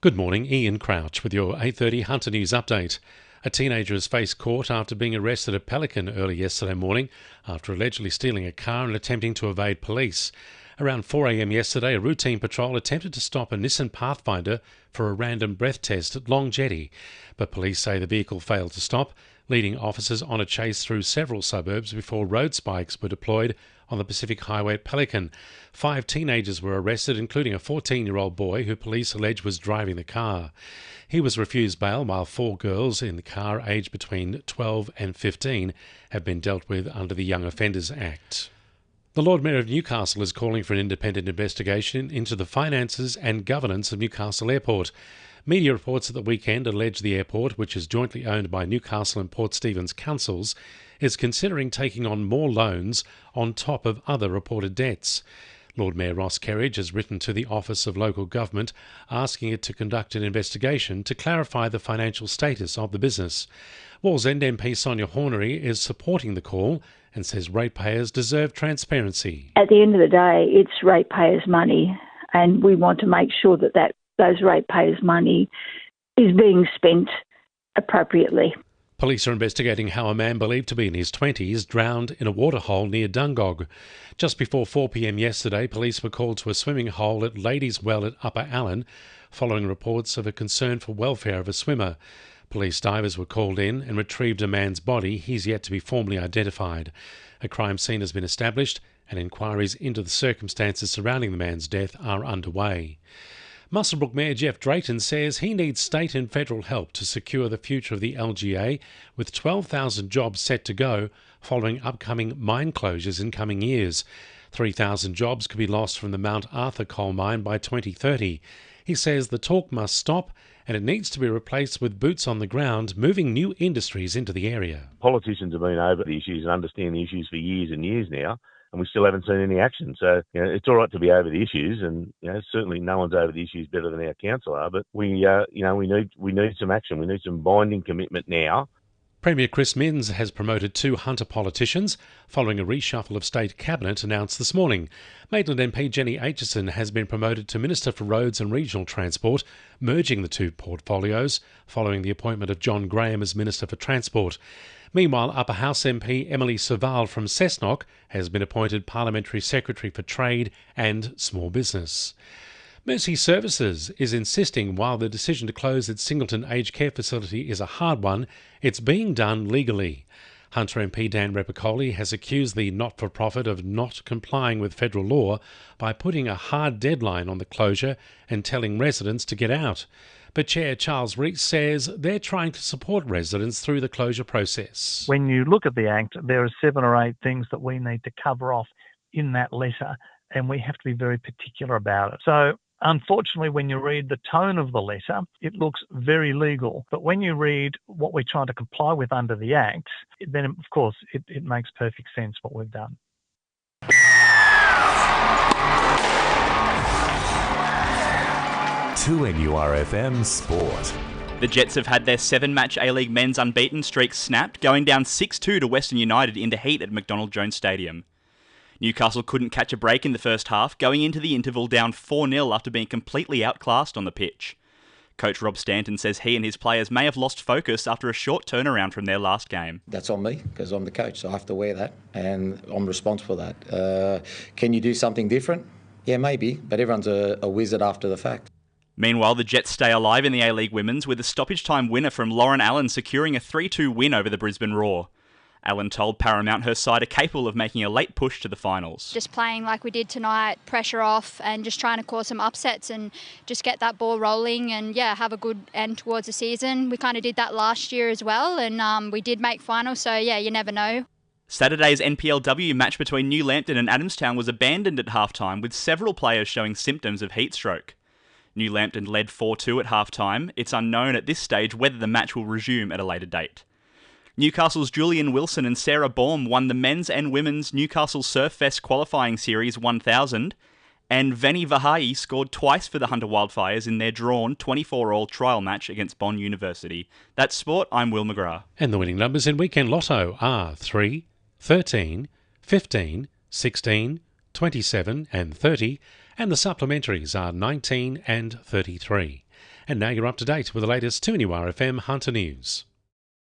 Good morning, Ian Crouch with your 8:30 Hunter News Update. A teenager has faced court after being arrested at Pelican early yesterday morning after allegedly stealing a car and attempting to evade police. Around 4 a.m. yesterday, a routine patrol attempted to stop a Nissan Pathfinder for a random breath test at Long Jetty, but police say the vehicle failed to stop, leading officers on a chase through several suburbs before road spikes were deployed on the Pacific Highway at Pelican. 5 teenagers were arrested, including a 14-year-old boy who police allege was driving the car. He was refused bail, while 4 girls in the car aged between 12 and 15 have been dealt with under the Young Offenders Act. The Lord Mayor of Newcastle is calling for an independent investigation into the finances and governance of Newcastle Airport. Media reports at the weekend allege the airport, which is jointly owned by Newcastle and Port Stephens councils, is considering taking on more loans on top of other reported debts. Lord Mayor Ross Kerridge has written to the Office of Local Government asking it to conduct an investigation to clarify the financial status of the business. Wallsend MP Sonia Hornery is supporting the call and says ratepayers deserve transparency. At the end of the day, it's ratepayers' money, and we want to make sure that those ratepayers' money is being spent appropriately. Police are investigating how a man believed to be in his 20s drowned in a waterhole near Dungog. Just before 4 p.m. yesterday, police were called to a swimming hole at Ladies' Well at Upper Allen, following reports of a concern for welfare of a swimmer. Police divers were called in and retrieved a man's body. He's yet to be formally identified. A crime scene has been established and inquiries into the circumstances surrounding the man's death are underway. Muswellbrook Mayor Jeff Drayton says he needs state and federal help to secure the future of the LGA, with 12,000 jobs set to go following upcoming mine closures in coming years. 3,000 jobs could be lost from the Mount Arthur coal mine by 2030. He says the talk must stop and it needs to be replaced with boots on the ground, moving new industries into the area. Politicians have been over the issues and understand the issues for years and years now, and we still haven't seen any action. So, it's all right to be over the issues, and certainly no one's over the issues better than our council are. But we need some action. We need some binding commitment now. Premier Chris Minns has promoted 2 Hunter politicians following a reshuffle of state cabinet announced this morning. Maitland MP Jenny Aitchison has been promoted to Minister for Roads and Regional Transport, merging the 2 portfolios following the appointment of John Graham as Minister for Transport. Meanwhile, Upper House MP Emily Serval from Cessnock has been appointed Parliamentary Secretary for Trade and Small Business. Mercy Services is insisting while the decision to close its Singleton aged care facility is a hard one, it's being done legally. Hunter MP Dan Repicoli has accused the not-for-profit of not complying with federal law by putting a hard deadline on the closure and telling residents to get out. But Chair Charles Rees says they're trying to support residents through the closure process. When you look at the Act, there are 7 or 8 things that we need to cover off in that letter, and we have to be very particular about it. So, unfortunately, when you read the tone of the letter, it looks very legal. But when you read what we're trying to comply with under the Act, then, of course, it makes perfect sense what we've done. 2NURFM Sport. The Jets have had their 7-match A-League men's unbeaten streak snapped, going down 6-2 to Western United in the heat at McDonald Jones Stadium. Newcastle couldn't catch a break in the first half, going into the interval down 4-0 after being completely outclassed on the pitch. Coach Rob Stanton says he and his players may have lost focus after a short turnaround from their last game. That's on me, because I'm the coach, so I have to wear that, and I'm responsible for that. Can you do something different? Yeah, maybe, but everyone's a wizard after the fact. Meanwhile, the Jets stay alive in the A-League Women's, with a stoppage-time winner from Lauren Allen securing a 3-2 win over the Brisbane Roar. Allen told Paramount her side are capable of making a late push to the finals. Just playing like we did tonight, pressure off, and just trying to cause some upsets and just get that ball rolling and, have a good end towards the season. We kind of did that last year as well, and we did make finals, so, you never know. Saturday's NPLW match between New Lambton and Adamstown was abandoned at half-time, with several players showing symptoms of heat stroke. New Lambton led 4-2 at half-time. It's unknown at this stage whether the match will resume at a later date. Newcastle's Julian Wilson and Sarah Baum won the men's and women's Newcastle Surf Fest qualifying series 1000, and Veni Vahai scored twice for the Hunter Wildfires in their drawn 24-all trial match against Bond University. That's sport. I'm Will McGrath. And the winning numbers in Weekend Lotto are 3, 13, 15, 16, 27 and 30, and the supplementaries are 19 and 33. And now you're up to date with the latest 2NURFM Hunter News.